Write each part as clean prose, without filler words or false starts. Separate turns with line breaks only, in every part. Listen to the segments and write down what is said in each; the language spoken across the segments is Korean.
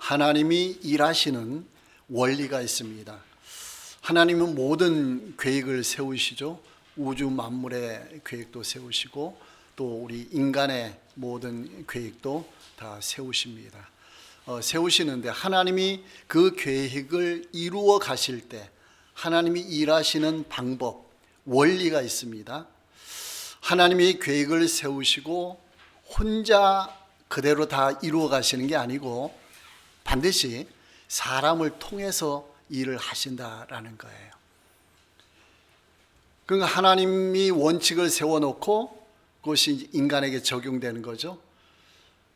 하나님이 일하시는 원리가 있습니다. 하나님은 모든 계획을 세우시죠. 우주 만물의 계획도 세우시고 또 우리 인간의 모든 계획도 다 세우십니다. 세우시는데 하나님이 그 계획을 이루어 가실 때 하나님이 일하시는 방법, 원리가 있습니다. 하나님이 계획을 세우시고 혼자 그대로 다 이루어 가시는 게 아니고 반드시 사람을 통해서 일을 하신다라는 거예요. 그러니까 하나님이 원칙을 세워놓고 그것이 인간에게 적용되는 거죠.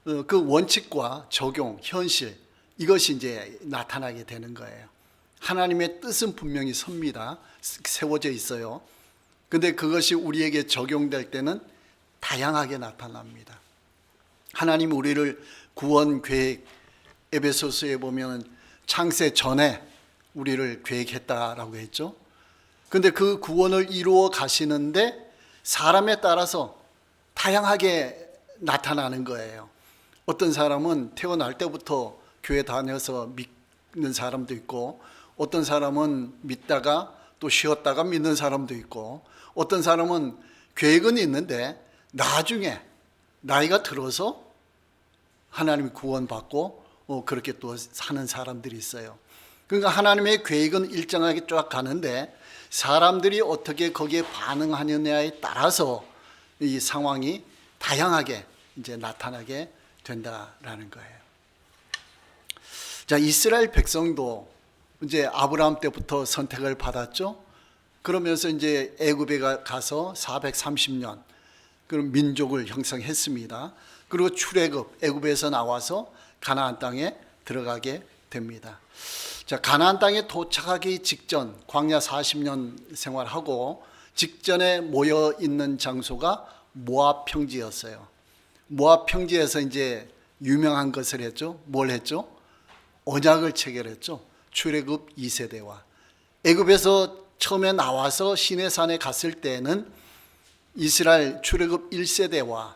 그 원칙과 적용, 현실, 이것이 이제 나타나게 되는 거예요. 하나님의 뜻은 분명히 섭니다. 세워져 있어요. 근데 그것이 우리에게 적용될 때는 다양하게 나타납니다. 하나님이 우리를 구원 계획, 에베소서에 보면 창세 전에 우리를 계획했다라고 했죠. 근데 그 구원을 이루어 가시는데 사람에 따라서 다양하게 나타나는 거예요. 어떤 사람은 태어날 때부터 교회 다녀서 믿는 사람도 있고, 어떤 사람은 믿다가 또 쉬었다가 믿는 사람도 있고, 어떤 사람은 계획은 있는데 나중에 나이가 들어서 하나님이 구원받고 그렇게 또 사는 사람들이 있어요. 그러니까 하나님의 계획은 일정하게 쫙 가는데 사람들이 어떻게 거기에 반응하느냐에 따라서 이 상황이 다양하게 이제 나타나게 된다라는 거예요. 자, 이스라엘 백성도 이제 아브라함 때부터 선택을 받았죠. 그러면서 이제 애굽에 가서 430년 그런 민족을 형성했습니다. 그리고 출애굽, 애굽에서 나와서 가나안 땅에 들어가게 됩니다. 자, 가나안 땅에 도착하기 직전 광야 40년 생활하고 직전에 모여 있는 장소가 모압 평지였어요. 모압 평지에서 이제 유명한 것을 했죠. 뭘 했죠? 언약을 체결했죠. 출애굽 2세대와 애굽에서 처음에 나와서 시내산에 갔을 때는 이스라엘 출애굽 1세대와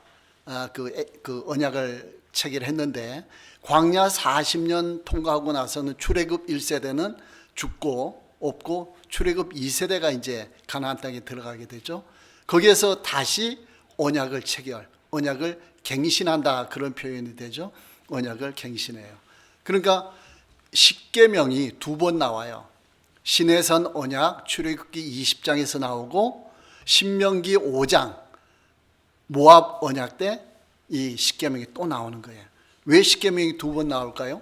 그 언약을 체결했는데 광야 40년 통과하고 나서는 출애굽 1세대는 죽고 없고 출애굽 2세대가 이제 가나안 땅에 들어가게 되죠. 거기에서 다시 언약을 체결, 언약을 갱신한다 그런 표현이 되죠. 언약을 갱신해요. 그러니까 십계명이 두 번 나와요. 시내산 언약 출애굽기 20장에서 나오고 신명기 5장 모압 언약 때 이 십계명이 또 나오는 거예요. 왜 십계명이 두 번 나올까요?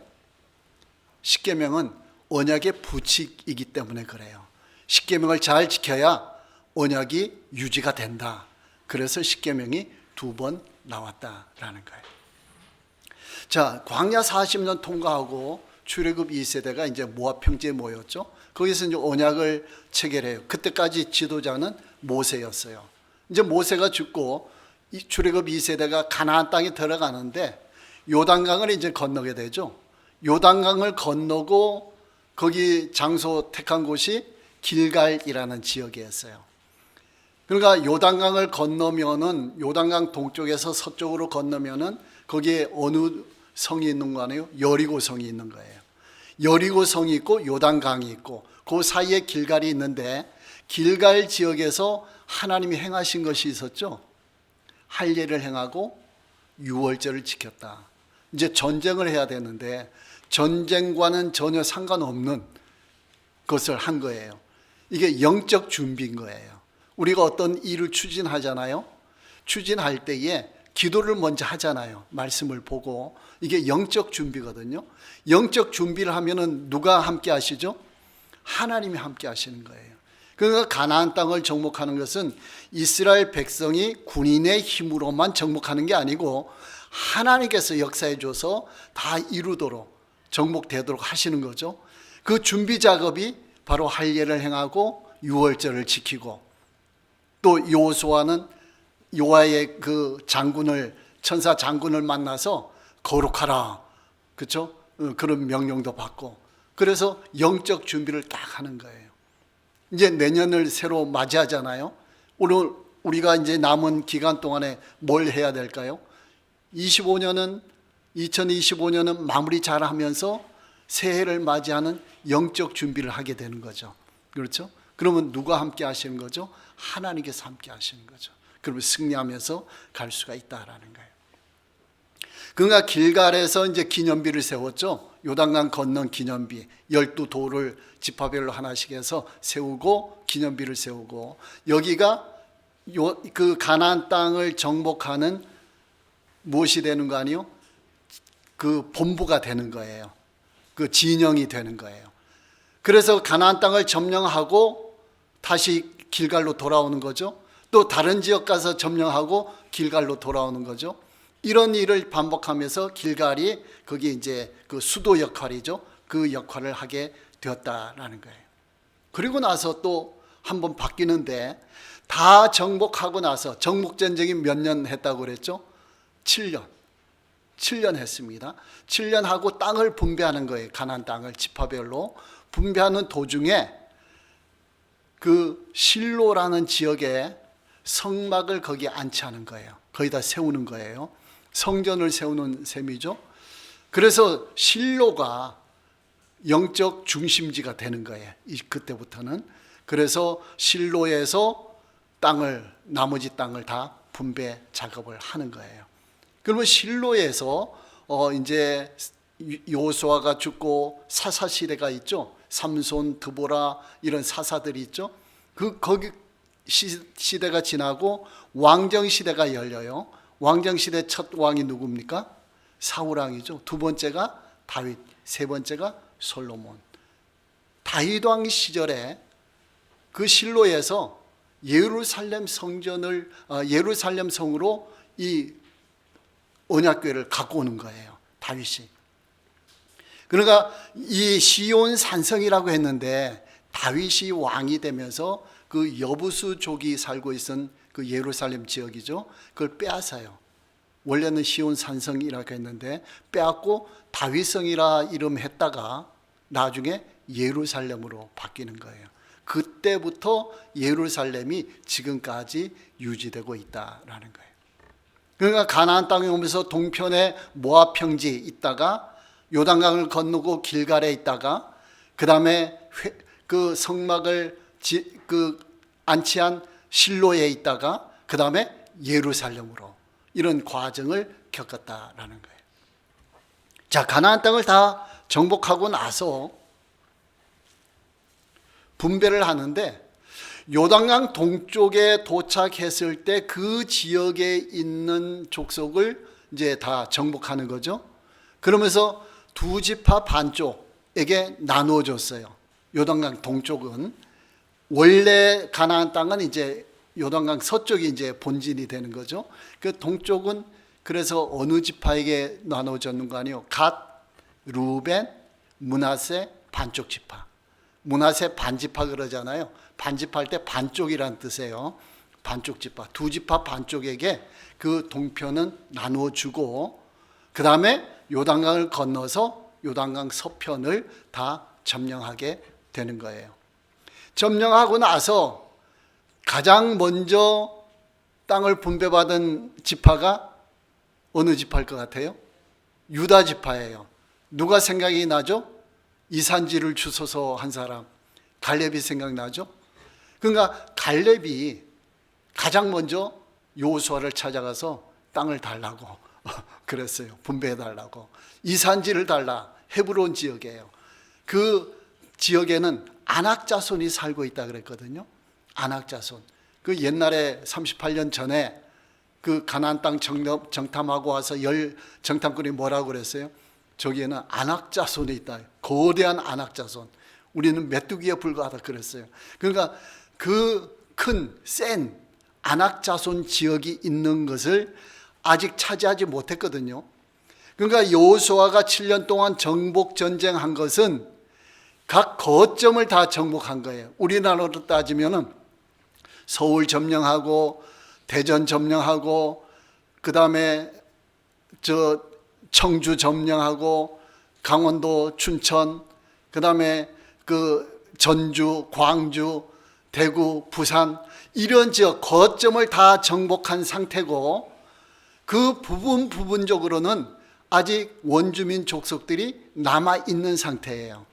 십계명은 언약의 부칙이기 때문에 그래요. 십계명을 잘 지켜야 언약이 유지가 된다. 그래서 십계명이 두 번 나왔다라는 거예요. 자, 광야 40년 통과하고 출애굽 2세대가 이제 모압 평지에 모였죠. 거기서 이제 언약을 체결해요. 그때까지 지도자는 모세였어요. 이제 모세가 죽고 출애굽 2세대가 가나안 땅에 들어가는데 요단강을 이제 건너게 되죠. 요단강을 건너고 거기 장소 택한 곳이 길갈이라는 지역이었어요. 그러니까 요단강을 건너면은 요단강 동쪽에서 서쪽으로 건너면은 거기에 어느 성이 있는 거 아니에요? 여리고 성이 있는 거예요. 여리고 성이 있고 요단강이 있고 그 사이에 길갈이 있는데 길갈 지역에서 하나님이 행하신 것이 있었죠. 할례를 행하고 유월절을 지켰다. 이제 전쟁을 해야 되는데 전쟁과는 전혀 상관없는 것을 한 거예요. 이게 영적 준비인 거예요. 우리가 어떤 일을 추진하잖아요. 추진할 때에 기도를 먼저 하잖아요. 말씀을 보고. 이게 영적 준비거든요. 영적 준비를 하면은 누가 함께 하시죠? 하나님이 함께 하시는 거예요. 그러니까 가나안 땅을 정복하는 것은 이스라엘 백성이 군인의 힘으로만 정복하는 게 아니고 하나님께서 역사해 줘서 다 이루도록 정복되도록 하시는 거죠. 그 준비 작업이 바로 할례를 행하고 유월절을 지키고 또 여호수아는 여호와의 그 장군을 천사 장군을 만나서 거룩하라. 그렇죠? 그런 명령도 받고 그래서 영적 준비를 딱 하는 거예요. 이제 내년을 새로 맞이하잖아요. 오늘 우리가 이제 남은 기간 동안에 뭘 해야 될까요? 25년은 2025년은 마무리 잘하면서 새해를 맞이하는 영적 준비를 하게 되는 거죠. 그렇죠? 그러면 누가 함께 하시는 거죠? 하나님께서 함께 하시는 거죠. 그러면 승리하면서 갈 수가 있다라는 거예요. 그러니까 길갈에서 이제 기념비를 세웠죠. 요단강 건넌 기념비, 12돌을 지파별로 하나씩 해서 세우고 기념비를 세우고, 여기가 그 가나안 땅을 정복하는 무엇이 되는 거 아니요? 그 본부가 되는 거예요. 그 진영이 되는 거예요. 그래서 가나안 땅을 점령하고 다시 길갈로 돌아오는 거죠. 또 다른 지역 가서 점령하고 길갈로 돌아오는 거죠. 이런 일을 반복하면서 길갈이 거기 이제 그 수도 역할이죠. 그 역할을 하게 되었다라는 거예요. 그리고 나서 또 한번 바뀌는데, 다 정복하고 나서, 정복전쟁이 몇 년 했다고 그랬죠? 7년 했습니다. 7년 하고 땅을 분배하는 거예요. 가나안 땅을 지파별로 분배하는 도중에 그 실로라는 지역에 성막을 거기에 안치하는 거예요. 거기다 세우는 거예요. 성전을 세우는 셈이죠. 그래서 실로가 영적 중심지가 되는 거예요. 그때부터는. 그래서 실로에서 나머지 땅을 다 분배 작업을 하는 거예요. 그러면 실로에서 이제 여호수아가 죽고 사사 시대가 있죠. 삼손, 드보라 이런 사사들이 있죠. 거기 시대가 지나고 왕정 시대가 열려요. 왕정 시대 첫 왕이 누굽니까? 사울 왕이죠. 두 번째가 다윗, 세 번째가 솔로몬. 다윗 왕 시절에 그 실로에서 예루살렘 성으로 이 언약궤를 갖고 오는 거예요. 다윗이. 그러니까 이 시온 산성이라고 했는데, 다윗이 왕이 되면서 그 여부수족이 살고 있던 그 예루살렘 지역이죠. 그걸 빼앗아요. 원래는 시온 산성이라고 했는데 빼앗고 다윗성이라 이름했다가 나중에 예루살렘으로 바뀌는 거예요. 그때부터 예루살렘이 지금까지 유지되고 있다라는 거예요. 그러니까 가나안 땅에 오면서 동편에 모압 평지 있다가 요단강을 건너고 길갈에 있다가, 그 다음에 그 성막을 안치한 실로에 있다가, 그 다음에 예루살렘으로, 이런 과정을 겪었다라는 거예요. 자, 가나안 땅을 다 정복하고 나서 분배를 하는데, 요단강 동쪽에 도착했을 때 그 지역에 있는 족속을 이제 다 정복하는 거죠. 그러면서 두 지파 반쪽에게 나누어줬어요. 요단강 동쪽은, 원래 가나안 땅은 이제 요단강 서쪽이 이제 본진이 되는 거죠. 그 동쪽은 그래서 어느 지파에게 나눠졌는 거 아니에요? 갓, 루벤, 므낫세 반쪽 지파. 므낫세 반지파 그러잖아요. 반지파할 때 반쪽이란 뜻이에요. 반쪽 지파. 두 지파 반쪽에게 그 동편은 나누어 주고, 그 다음에 요단강을 건너서 요단강 서편을 다 점령하게 되는 거예요. 점령하고 나서 가장 먼저 땅을 분배받은 지파가 어느 지파일 것 같아요? 유다 지파예요. 누가 생각이 나죠? 이산지를 주소서 한 사람, 갈렙이 생각나죠? 그러니까 갈렙이 가장 먼저 여호수아를 찾아가서 땅을 달라고 그랬어요. 분배해달라고. 이산지를 달라. 헤브론 지역이에요. 그 지역에는 아낙 자손이 살고 있다 그랬거든요. 아낙 자손. 그 옛날에 38년 전에 그 가나안 땅 정탐하고 와서 정탐꾼이 뭐라고 그랬어요? 저기에는 아낙 자손이 있다. 거대한 아낙 자손. 우리는 메뚜기에 불과하다 그랬어요. 그러니까 그 큰 센 아낙 자손 지역이 있는 것을 아직 차지하지 못했거든요. 그러니까 여호수아가 7년 동안 정복 전쟁한 것은 각 거점을 다 정복한 거예요. 우리나라로 따지면은 서울 점령하고 대전 점령하고, 그 다음에 청주 점령하고, 강원도 춘천, 그 다음에 그 전주, 광주, 대구, 부산, 이런 지역 거점을 다 정복한 상태고, 그 부분적으로는 아직 원주민 족속들이 남아 있는 상태예요.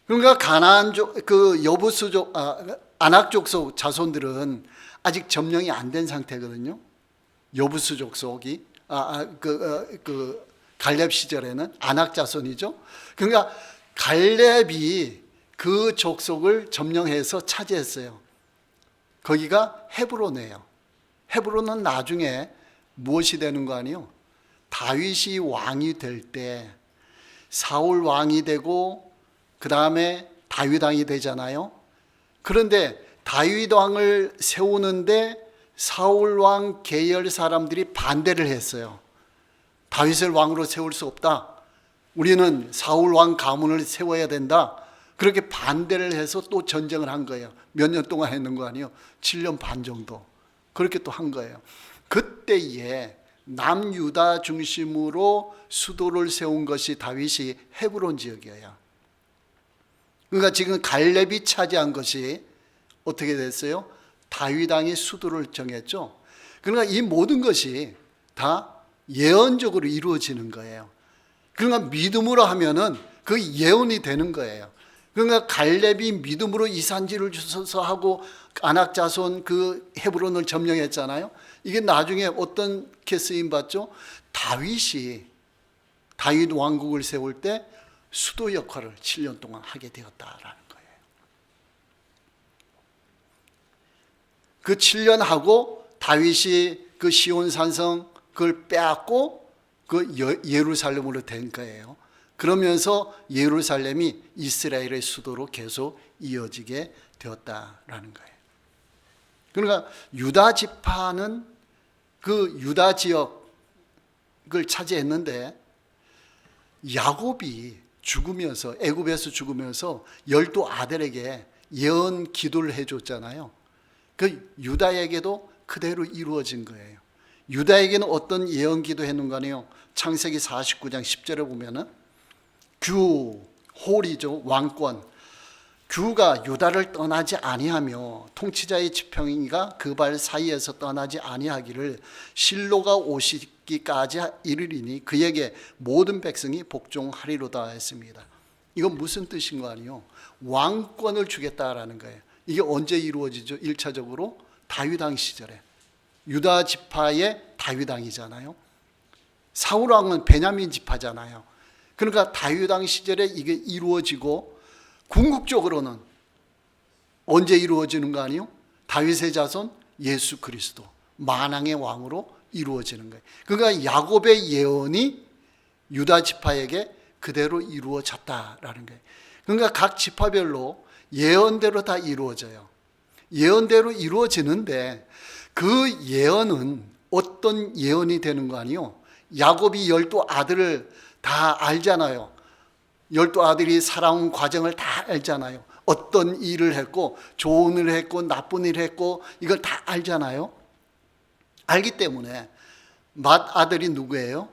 그러니까 가나안족 그 여부수족 아낙 족속 자손들은 아직 점령이 안 된 상태거든요. 여부수 족속이 갈렙 시절에는 아낙 자손이죠. 그러니까 갈렙이 그 족속을 점령해서 차지했어요. 거기가 헤브론이에요. 헤브론은 나중에 무엇이 되는 거 아니에요? 다윗이 왕이 될 때 사울 왕이 되고 그 다음에 다윗 왕이 되잖아요. 그런데 다윗 왕을 세우는데 사울 왕 계열 사람들이 반대를 했어요. 다윗을 왕으로 세울 수 없다. 우리는 사울 왕 가문을 세워야 된다. 그렇게 반대를 해서 또 전쟁을 한 거예요. 몇 년 동안 했는 거 아니에요? 7년 반 정도. 그렇게 또 한 거예요. 그때에 남유다 중심으로 수도를 세운 것이 다윗이 헤브론 지역이에요. 그러니까 지금 갈렙이 차지한 것이 어떻게 됐어요? 다윗 왕이 수도를 정했죠. 그러니까 이 모든 것이 다 예언적으로 이루어지는 거예요. 그러니까 믿음으로 하면은 그 예언이 되는 거예요. 그러니까 갈렙이 믿음으로 이산지를 주소서 하고 아낙 자손 그 헤브론을 점령했잖아요. 이게 나중에 어떻게 쓰임 받죠? 다윗 왕국을 세울 때 수도 역할을 7년 동안 하게 되었다라는 거예요. 그 7년 하고 다윗이 그 시온 산성 그걸 빼앗고 그 예루살렘으로 된 거예요. 그러면서 예루살렘이 이스라엘의 수도로 계속 이어지게 되었다라는 거예요. 그러니까 유다 지파는 그 유다 지역을 차지했는데 야곱이 죽으면서 애굽에서 죽으면서 12 아들에게 예언 기도를 해줬잖아요. 그 유다에게도 그대로 이루어진 거예요. 유다에게는 어떤 예언 기도 했는가 하네요. 창세기 49장 10절에 보면은 홀이죠. 왕권. 규가 유다를 떠나지 아니하며 통치자의 지팡이가 그 발 사이에서 떠나지 아니하기를 실로가 오시기까지 이르리니 그에게 모든 백성이 복종하리로다 했습니다. 이건 무슨 뜻인 거 아니에요? 왕권을 주겠다라는 거예요. 이게 언제 이루어지죠? 1차적으로 다윗 왕 시절에. 유다 지파의 다윗 왕이잖아요. 사울 왕은 베냐민 지파잖아요. 그러니까 다윗 왕 시절에 이게 이루어지고 궁극적으로는 언제 이루어지는 거 아니에요? 다윗의 자손 예수 그리스도 만왕의 왕으로 이루어지는 거예요. 그러니까 야곱의 예언이 유다 지파에게 그대로 이루어졌다라는 거예요. 그러니까 각 지파별로 예언대로 다 이루어져요. 예언대로 이루어지는데 그 예언은 어떤 예언이 되는 거 아니에요? 야곱이 12 아들을 다 알잖아요. 12 아들이 살아온 과정을 다 알잖아요. 어떤 일을 했고 좋은 일을 했고 나쁜 일을 했고 이걸 다 알잖아요. 알기 때문에 맏 아들이 누구예요?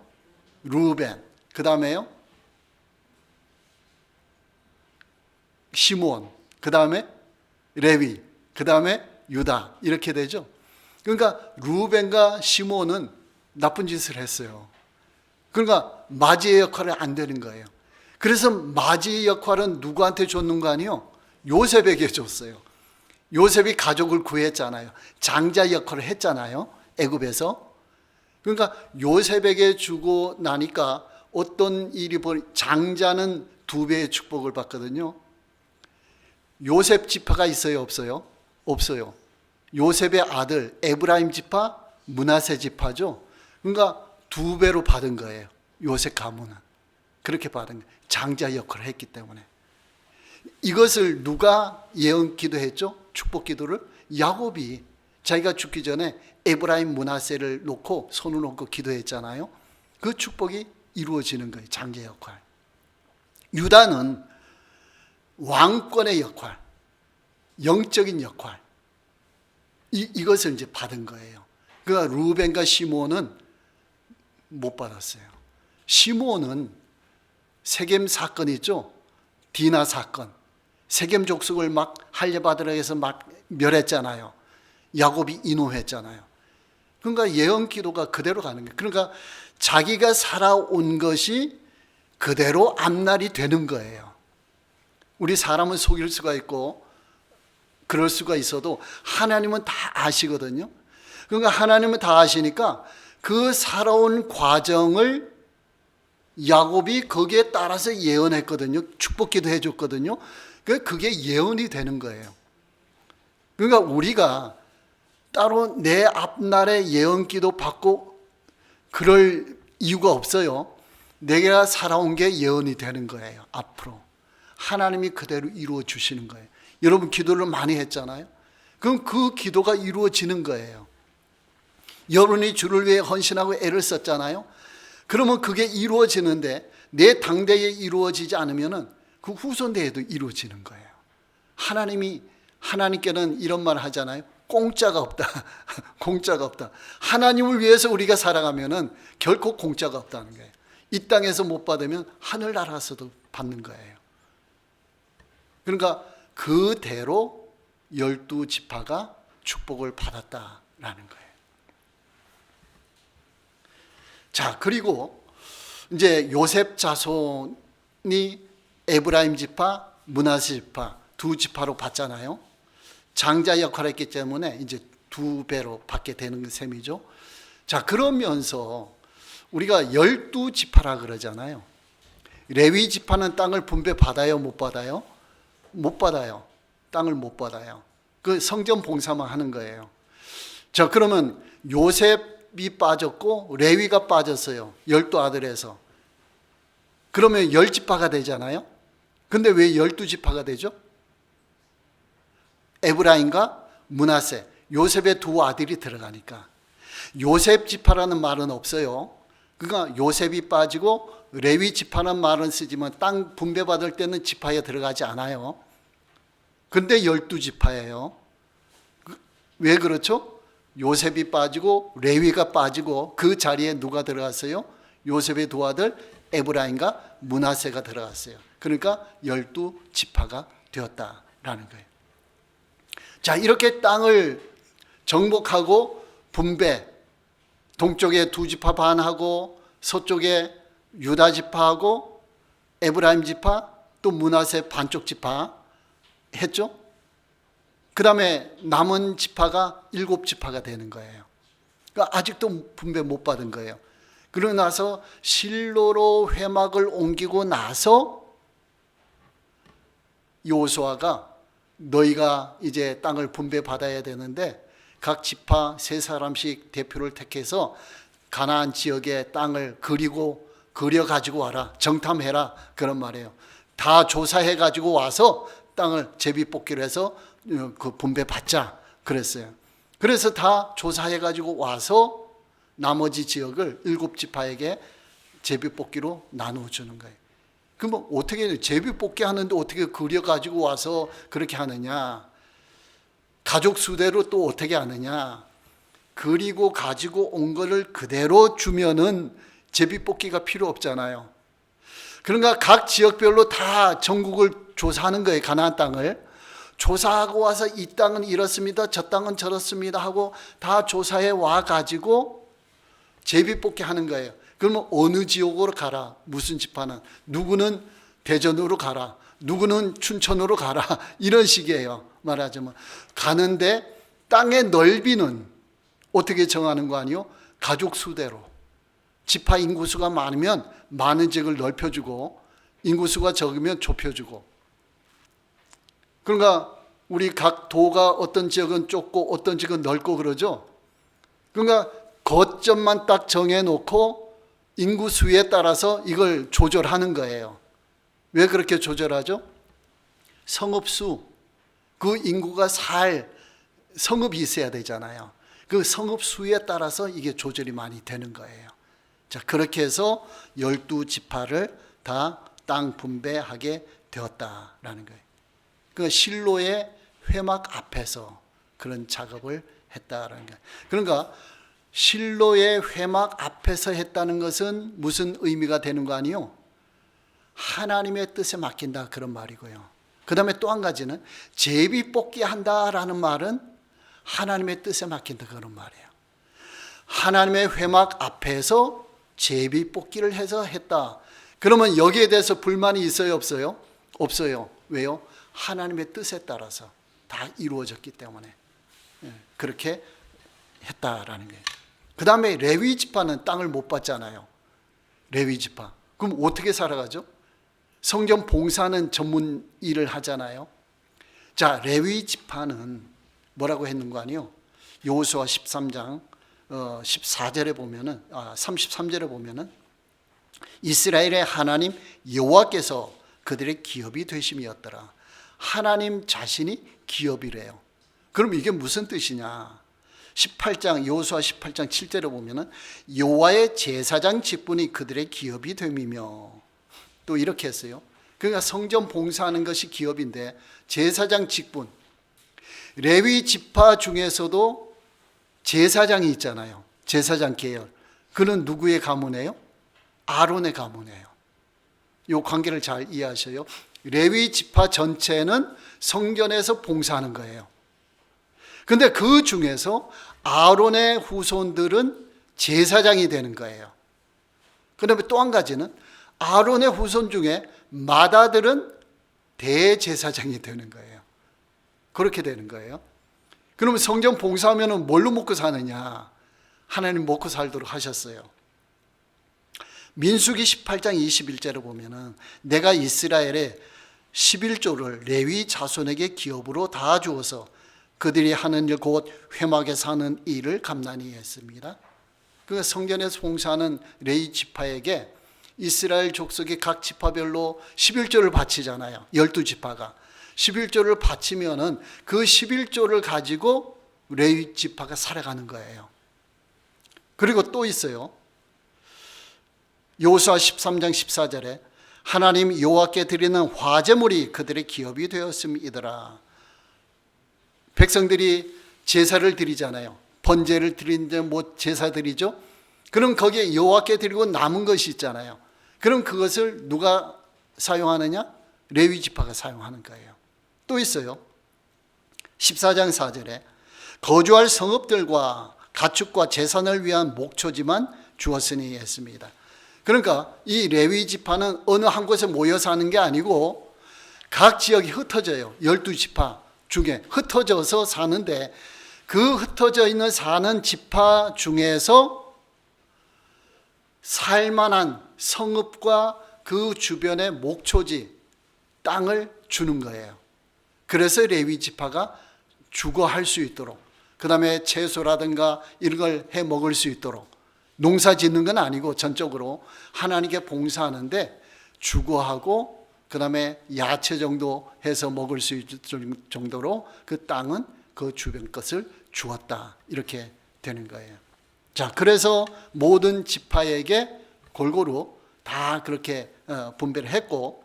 루벤. 그 다음에요? 시몬. 그 다음에 레위. 그 다음에 유다. 이렇게 되죠. 그러니까 루벤과 시몬은 나쁜 짓을 했어요. 그러니까 맞이의 역할은 안 되는 거예요. 그래서 맞이의 역할은 누구한테 줬는 거 아니에요? 요셉에게 줬어요. 요셉이 가족을 구했잖아요. 장자 역할을 했잖아요. 애굽에서. 그러니까 요셉에게 주고 나니까 어떤 일이 장자는 2배의 축복을 받거든요. 요셉 지파가 있어요, 없어요? 없어요. 요셉의 아들 에브라임 지파, 므낫세 지파죠. 그러니까 2배로 받은 거예요. 요셉 가문은. 그렇게 받은 거예요. 장자 역할을 했기 때문에. 이것을 누가 예언 기도했죠? 축복 기도를? 야곱이 자기가 죽기 전에 에브라임 므낫세를 놓고 손을 놓고 기도했잖아요. 그 축복이 이루어지는 거예요. 장자 역할. 유다는 왕권의 역할, 영적인 역할, 이것을 이제 받은 거예요. 그러니까 루벤과 시몬은 못 받았어요. 시몬은 세겜 사건 있죠? 디나 사건. 세겜 족속을 막 할례받으라 해서 막 멸했잖아요. 야곱이 인호했잖아요. 그러니까 예언 기도가 그대로 가는 거예요. 그러니까 자기가 살아온 것이 그대로 앞날이 되는 거예요. 우리 사람은 속일 수가 있고 그럴 수가 있어도 하나님은 다 아시거든요. 그러니까 하나님은 다 아시니까 그 살아온 과정을 야곱이 거기에 따라서 예언했거든요. 축복기도 해줬거든요. 그게 예언이 되는 거예요. 그러니까 우리가 따로 내 앞날에 예언기도 받고 그럴 이유가 없어요. 내가 살아온 게 예언이 되는 거예요. 앞으로 하나님이 그대로 이루어 주시는 거예요. 여러분 기도를 많이 했잖아요. 그럼 그 기도가 이루어지는 거예요. 여러분이 주를 위해 헌신하고 애를 썼잖아요. 그러면 그게 이루어지는데 내 당대에 이루어지지 않으면은 그 후손대에도 이루어지는 거예요. 하나님께는 이런 말 하잖아요. 공짜가 없다. 공짜가 없다. 하나님을 위해서 우리가 살아가면은 결코 공짜가 없다는 거예요. 이 땅에서 못 받으면 하늘나라에서도 받는 거예요. 그러니까 그대로 12지파가 축복을 받았다라는 거예요. 자, 그리고 이제 요셉 자손이 에브라임 지파, 므낫세 지파 두 지파로 받잖아요. 장자 역할을 했기 때문에 이제 두 배로 받게 되는 셈이죠. 자, 그러면서 우리가 12지파라 그러잖아요. 레위 지파는 땅을 분배 받아요, 못 받아요? 못 받아요. 땅을 못 받아요. 그 성전 봉사만 하는 거예요. 자, 그러면 요셉이 빠졌고 레위가 빠졌어요. 12아들에서. 그러면 10지파가 되잖아요. 근데 왜 12지파가 되죠? 에브라임과 므낫세, 요셉의 두 아들이 들어가니까. 요셉 지파라는 말은 없어요. 그러니까 요셉이 빠지고 레위 지파는 말은 쓰지만 땅 분배받을 때는 지파에 들어가지 않아요. 근데 12지파예요. 왜 그렇죠? 요셉이 빠지고 레위가 빠지고 그 자리에 누가 들어갔어요? 요셉의 두 아들 에브라임과 므낫세가 들어갔어요. 그러니까 12지파가 되었다라는 거예요. 자, 이렇게 땅을 정복하고 분배, 동쪽에 두 지파 반하고 서쪽에 유다 지파하고 에브라임 지파 또 므낫세 반쪽 지파 했죠. 그 다음에 남은 지파가 7지파가 되는 거예요. 그러니까 아직도 분배 못 받은 거예요. 그러고 나서 실로로 회막을 옮기고 나서 여호수아가 너희가 이제 땅을 분배 받아야 되는데 각 지파 3사람씩 대표를 택해서 가나안 지역의 땅을 그려 가지고 와라. 정탐해라. 그런 말이에요. 다 조사해 가지고 와서 땅을 제비뽑기로 해서 그 분배 받자 그랬어요. 그래서 다 조사해 가지고 와서 나머지 지역을 7지파에게 제비뽑기로 나누어 주는 거예요. 그럼 어떻게 제비뽑기 하는데 어떻게 그려 가지고 와서 그렇게 하느냐? 가족 수대로 또 어떻게 하느냐? 그리고 가지고 온 거를 그대로 주면은 제비뽑기가 필요 없잖아요. 그러니까 각 지역별로 다 전국을 조사하는 거예요. 가나안 땅을 조사하고 와서 이 땅은 이렇습니다, 저 땅은 저렇습니다 하고 다 조사해 와 가지고 제비뽑기 하는 거예요. 그러면 어느 지역으로 가라. 무슨 지파는 누구는 대전으로 가라, 누구는 춘천으로 가라, 이런 식이에요. 말하자면 가는데 땅의 넓이는 어떻게 정하는 거 아니요? 가족 수대로. 지파 인구수가 많으면 많은 지역을 넓혀주고 인구수가 적으면 좁혀주고. 그러니까 우리 각 도가 어떤 지역은 좁고 어떤 지역은 넓고 그러죠. 그러니까 거점만 딱 정해놓고 인구수에 따라서 이걸 조절하는 거예요. 왜 그렇게 조절하죠? 성읍수, 그 인구가 성읍이 있어야 되잖아요. 그 성읍수에 따라서 이게 조절이 많이 되는 거예요. 자, 그렇게 해서 12지파를 다 땅 분배하게 되었다라는 거예요. 그 실로의 회막 앞에서 그런 작업을 했다라는 거예요. 그러니까 실로의 회막 앞에서 했다는 것은 무슨 의미가 되는 거 아니요? 하나님의 뜻에 맡긴다 그런 말이고요. 그 다음에 또 한 가지는 제비뽑기 한다라는 말은 하나님의 뜻에 맡긴다 그런 말이에요. 하나님의 회막 앞에서 제비 뽑기를 해서 했다. 그러면 여기에 대해서 불만이 있어요, 없어요? 없어요. 왜요? 하나님의 뜻에 따라서 다 이루어졌기 때문에 그렇게 했다라는 거예요. 그 다음에 레위 지파는 땅을 못 받잖아요. 레위 지파. 그럼 어떻게 살아가죠? 성전 봉사는 전문 일을 하잖아요. 자, 레위 지파는 뭐라고 했는 거 아니요? 여호수아 13장 14절에 보면은 33절에 보면은 이스라엘의 하나님 여호와께서 그들의 기업이 되심이었더라. 하나님 자신이 기업이래요. 그럼 이게 무슨 뜻이냐? 18장 여호수아 18장 7절에 보면은 여호와의 제사장 직분이 그들의 기업이 됨이며, 또 이렇게 했어요. 그러니까 성전 봉사하는 것이 기업인데 제사장 직분, 레위 지파 중에서도 제사장이 있잖아요. 제사장 계열. 그는 누구의 가문이에요? 아론의 가문이에요. 이 관계를 잘 이해하셔요. 레위 지파 전체는 성전에서 봉사하는 거예요. 근데 그 중에서 아론의 후손들은 제사장이 되는 거예요. 그다음에 또 한 가지는 아론의 후손 중에 맏아들은 대제사장이 되는 거예요. 그렇게 되는 거예요. 그러면 성전 봉사하면 뭘로 먹고 사느냐? 하나님 먹고 살도록 하셨어요. 민수기 18장 21절에 보면은 내가 이스라엘에 11조를 레위 자손에게 기업으로 다 주어서 그들이 하는 일 곧 회막에 사는 일을 감난히 했습니다. 그 성전에서 봉사하는 레위 지파에게 이스라엘 족속의 각 지파별로 11조를 바치잖아요. 12지파가 11조를 바치면은 그 11조를 가지고 레위 지파가 살아가는 거예요. 그리고 또 있어요. 여호수아 13장 14절에 하나님 여호와께 드리는 화제물이 그들의 기업이 되었음이더라. 백성들이 제사를 드리잖아요. 번제를 드리는데 뭐 제사 드리죠. 그럼 거기에 여호와께 드리고 남은 것이 있잖아요. 그럼 그것을 누가 사용하느냐? 레위 지파가 사용하는 거예요. 또 있어요. 14장 4절에 거주할 성읍들과 가축과 제산을 위한 목초지만 주었으니 했습니다. 그러니까 이 레위 지파는 어느 한 곳에 모여 사는 게 아니고 각 지역이 흩어져요. 12지파 중에 흩어져서 사는데 그 흩어져 있는 사는 지파 중에서 살만한 성읍과 그 주변의 목초지 땅을 주는 거예요. 그래서 레위 지파가 주거할 수 있도록, 그 다음에 채소라든가 이런 걸 해 먹을 수 있도록, 농사 짓는 건 아니고 전적으로 하나님께 봉사하는데 주거하고 그 다음에 야채 정도 해서 먹을 수 있을 정도로 그 땅은 그 주변 것을 주었다. 이렇게 되는 거예요. 자, 그래서 모든 지파에게 골고루 다 그렇게 분배를 했고,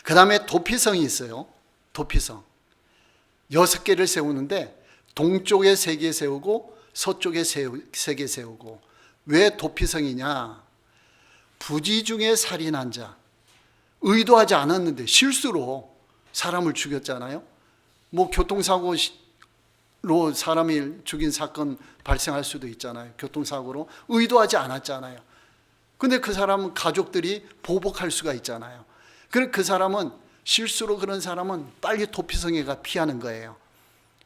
그 다음에 도피성이 있어요. 도피성 6개를 세우는데 동쪽에 3개 세우고 서쪽에 3개 세우고. 왜 도피성이냐? 부지 중에 살인한 자, 의도하지 않았는데 실수로 사람을 죽였잖아요. 뭐 교통사고로 사람이 죽인 사건 발생할 수도 있잖아요. 교통사고로 의도하지 않았잖아요. 근데 그 사람은 가족들이 보복할 수가 있잖아요. 그 사람은 실수로 그런 사람은 빨리 도피성에 가 피하는 거예요.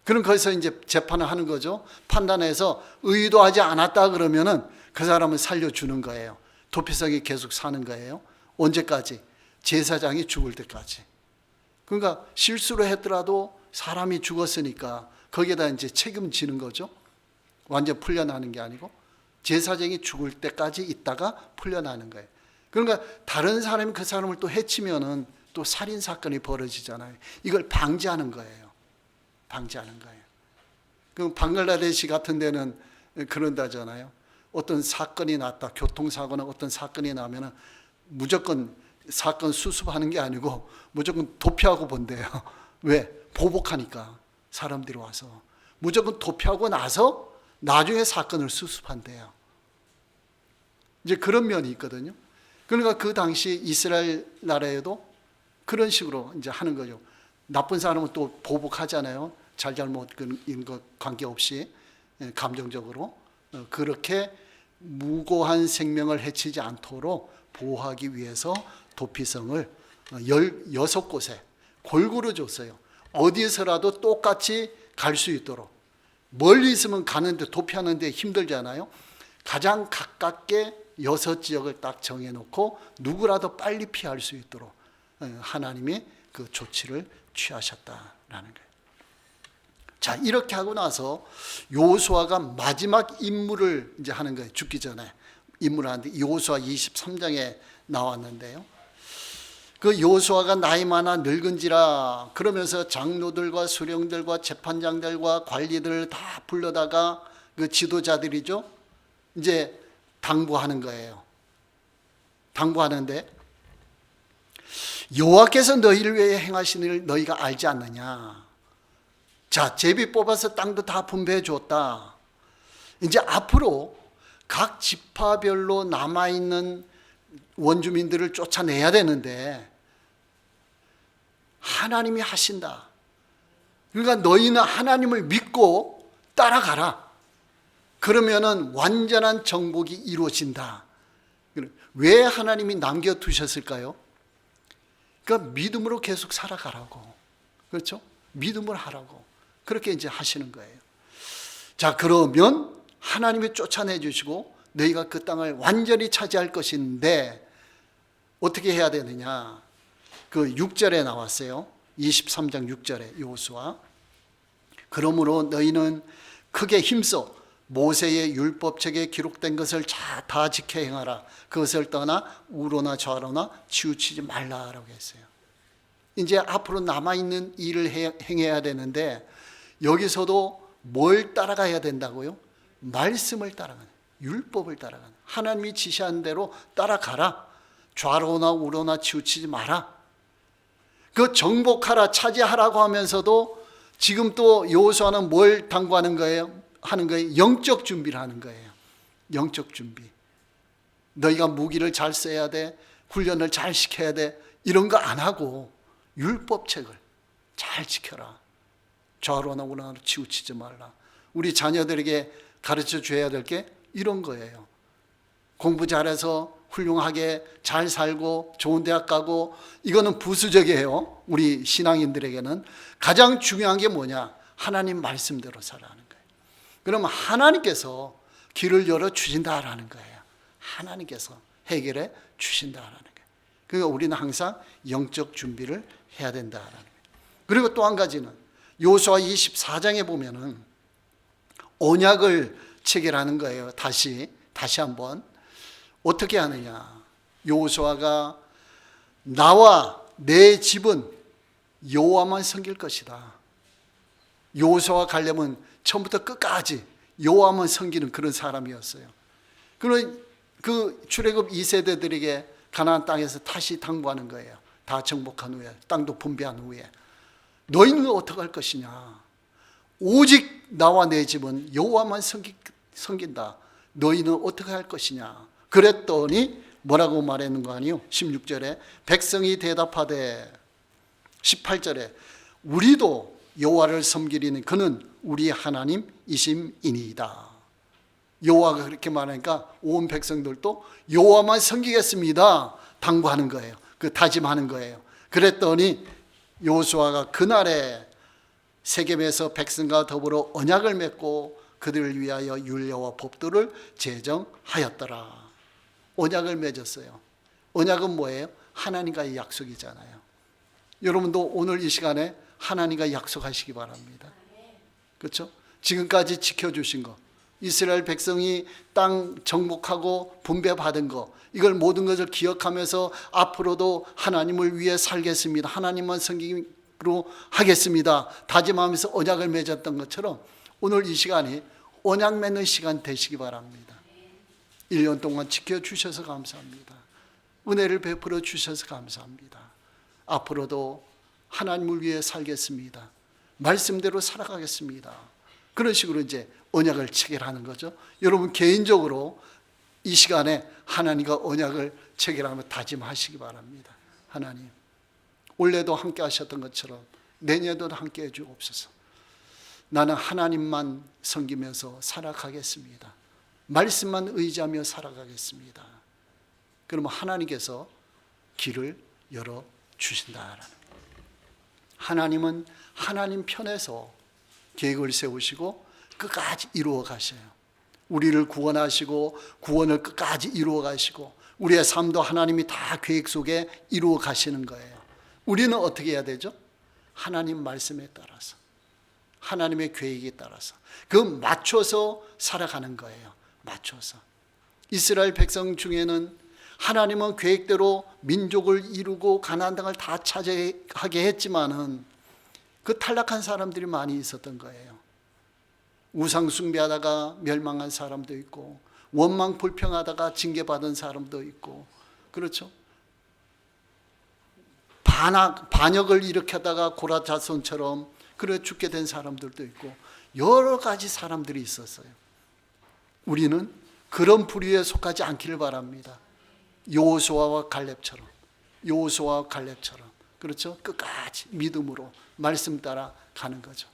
그럼 거기서 이제 재판을 하는 거죠. 판단해서 의도하지 않았다 그러면은 그 사람을 살려주는 거예요. 도피성에 계속 사는 거예요. 언제까지? 제사장이 죽을 때까지. 그러니까 실수로 했더라도 사람이 죽었으니까 거기에다 이제 책임지는 거죠. 완전 풀려나는 게 아니고 제사장이 죽을 때까지 있다가 풀려나는 거예요. 그러니까 다른 사람이 그 사람을 또 해치면은 또 살인 사건이 벌어지잖아요. 이걸 방지하는 거예요. 방지하는 거예요. 그럼 방글라데시 같은 데는 그런다잖아요. 어떤 사건이 났다, 교통사고나 어떤 사건이 나면은 무조건 사건 수습하는 게 아니고 무조건 도피하고 본대요. 왜? 보복하니까 사람들이 와서 무조건 도피하고 나서 나중에 사건을 수습한대요. 이제 그런 면이 있거든요. 그러니까 그 당시 이스라엘 나라에도 그런 식으로 이제 하는 거죠. 나쁜 사람은 또 보복하잖아요. 잘잘못 이런 거 관계없이 감정적으로. 그렇게 무고한 생명을 해치지 않도록 보호하기 위해서 도피성을 16곳에 골고루 줬어요. 어디서라도 똑같이 갈 수 있도록. 멀리 있으면 가는데 도피하는데 힘들잖아요. 가장 가깝게 6지역을 딱 정해놓고 누구라도 빨리 피할 수 있도록 하나님이 그 조치를 취하셨다라는 거예요. 자, 이렇게 하고 나서 여호수아가 마지막 임무를 이제 하는 거예요. 죽기 전에 임무를 하는데 여호수아 23장에 나왔는데요. 그 여호수아가 나이 많아 늙은지라 그러면서 장로들과 수령들과 재판장들과 관리들을 다 불러다가 그 지도자들이죠. 이제 당부하는 거예요. 당부하는데 여호와께서 너희를 위해 행하신 일을 너희가 알지 않느냐. 자, 제비 뽑아서 땅도 다 분배해 줬다. 이제 앞으로 각 지파별로 남아있는 원주민들을 쫓아내야 되는데 하나님이 하신다. 그러니까 너희는 하나님을 믿고 따라가라. 그러면은 완전한 정복이 이루어진다. 왜 하나님이 남겨두셨을까요? 그러니까 믿음으로 계속 살아가라고. 그렇죠? 믿음을 하라고. 그렇게 이제 하시는 거예요. 자, 그러면 하나님이 쫓아내 주시고 너희가 그 땅을 완전히 차지할 것인데 어떻게 해야 되느냐? 그 6절에 나왔어요. 23장 6절에 여호수아. 그러므로 너희는 크게 힘써 모세의 율법책에 기록된 것을 다 지켜 행하라. 그것을 떠나 우로나 좌로나 치우치지 말라라고 했어요. 이제 앞으로 남아있는 일을 행해야 되는데 여기서도 뭘 따라가야 된다고요? 말씀을 따라가는, 율법을 따라가는, 하나님이 지시한 대로 따라가라. 좌로나 우로나 치우치지 마라. 그 정복하라, 차지하라고 하면서도 지금 또 여호수아는 뭘 당부하는 거예요? 하는 거예요? 영적 준비를 하는 거예요. 영적 준비. 너희가 무기를 잘 써야 돼. 훈련을 잘 시켜야 돼. 이런 거 안 하고 율법책을 잘 지켜라. 좌로나 우로나 치우치지 말라. 우리 자녀들에게 가르쳐 줘야 될 게 이런 거예요. 공부 잘해서 훌륭하게 잘 살고 좋은 대학 가고, 이거는 부수적이에요. 우리 신앙인들에게는 가장 중요한 게 뭐냐? 하나님 말씀대로 살아가는 거예요. 그러면 하나님께서 길을 열어 주신다라는 거예요. 하나님께서 해결해 주신다라는 거예요. 그러니까 우리는 항상 영적 준비를 해야 된다라는 거예요. 그리고 또 한 가지는 여호수아 24장에 보면은 언약을 체결하는 거예요. 다시 한번 어떻게 하느냐? 여호수아가 나와 내 집은 여호와만 섬길 것이다. 여호수아 갈렙은 처음부터 끝까지 여호와만 섬기는 그런 사람이었어요. 그 출애굽 2세대들에게 가나안 땅에서 다시 당부하는 거예요. 다 정복한 후에, 땅도 분배한 후에 너희는 어떻게 할 것이냐? 오직 나와 내 집은 여호와만 섬긴다. 너희는 어떻게 할 것이냐? 그랬더니 뭐라고 말하는 거 아니요? 16절에 백성이 대답하되, 18절에 우리도 여호와를 섬기리니 그는 우리 하나님이심이니이다. 여호와가 그렇게 말하니까 온 백성들도 여호와만 섬기겠습니다 당부하는 거예요. 그 다짐하는 거예요. 그랬더니 여호수아가 그날에 세겜에서 백성과 더불어 언약을 맺고 그들을 위하여 율례와 법도를 제정하였더라. 언약을 맺었어요. 언약은 뭐예요? 하나님과의 약속이잖아요. 여러분도 오늘 이 시간에 하나님과 약속하시기 바랍니다. 그렇죠? 지금까지 지켜주신 거, 이스라엘 백성이 땅 정복하고 분배받은 거, 이걸 모든 것을 기억하면서 앞으로도 하나님을 위해 살겠습니다, 하나님만 섬기기로 하겠습니다 다짐하면서 언약을 맺었던 것처럼 오늘 이 시간이 언약 맺는 시간 되시기 바랍니다. 1년 동안 지켜주셔서 감사합니다. 은혜를 베풀어 주셔서 감사합니다. 앞으로도 하나님을 위해 살겠습니다, 말씀대로 살아가겠습니다, 그런 식으로 이제 언약을 체결하는 거죠. 여러분 개인적으로 이 시간에 하나님과 언약을 체결하며 다짐하시기 바랍니다. 하나님, 올해도 함께 하셨던 것처럼 내년에도 함께 해주옵소서. 나는 하나님만 섬기면서 살아가겠습니다. 말씀만 의지하며 살아가겠습니다. 그러면 하나님께서 길을 열어 주신다라는 거예요. 하나님은 하나님 편에서 계획을 세우시고 끝까지 이루어 가셔요. 우리를 구원하시고 구원을 끝까지 이루어 가시고 우리의 삶도 하나님이 다 계획 속에 이루어 가시는 거예요. 우리는 어떻게 해야 되죠? 하나님 말씀에 따라서, 하나님의 계획에 따라서 그 맞춰서 살아가는 거예요. 맞춰서. 이스라엘 백성 중에는 하나님은 계획대로 민족을 이루고 가나안 땅을 다 차지하게 했지만은 그 탈락한 사람들이 많이 있었던 거예요. 우상 숭배하다가 멸망한 사람도 있고, 원망 불평하다가 징계받은 사람도 있고, 그렇죠? 반역을 일으켰다가 고라 자손처럼 그래 죽게 된 사람들도 있고, 여러 가지 사람들이 있었어요. 우리는 그런 부류에 속하지 않기를 바랍니다. 여호수아와 갈렙처럼, 그렇죠? 끝까지 믿음으로 말씀 따라 가는 거죠.